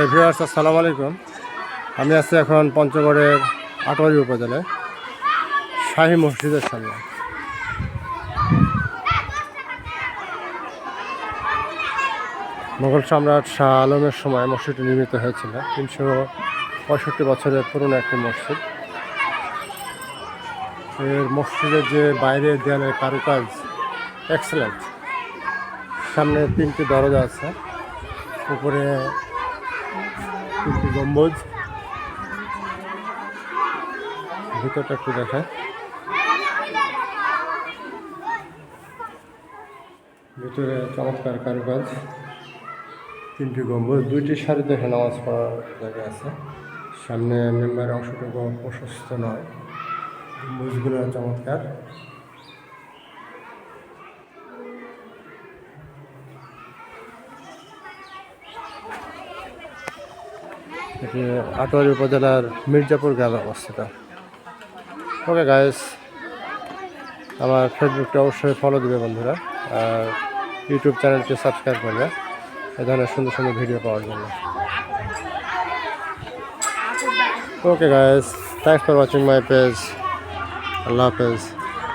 Viewers আসসালামু আলাইকুম। আমি আছি এখন পঞ্চগড়ের আটোয়ারি উপজেলায় শাহী মসজিদের সামনে। মোগল সম্রাট শাহ আলমের সময় মসজিদটি নির্মিত হয়েছিল। 365 বছরের পুরনো একটি মসজিদ। এর মসজিদের যে বাইরের দেয়ালের কারুকাজ এক্সেলেন্ট। সামনে 3টি দরজা আছে, উপরে 3টি গম্বুজ। ভিতরটা একটু দেখায়। ভিতরে চমৎকার কারুকাজ, 3টি গম্বুজ, 2টি সারিতে এখানে নামাজ পড়ার জায়গা আছে। সামনে মেম্বারের অংশটুকু প্রশস্ত নয়, গম্বুজগুলো চমৎকার। এটি আটোয়ারি উপজেলার মির্জাপুর গ্রামে অবস্থিত। ওকে গাইস, আমার ফেসবুকটা অবশ্যই ফলো দিবে বন্ধুরা, আর ইউটিউব চ্যানেলটি সাবস্ক্রাইব করবে এ ধরনের সুন্দর সুন্দর ভিডিও পাওয়ার জন্য। Okay guys, thanks for watching my page. আল্লাহ হাফেজ।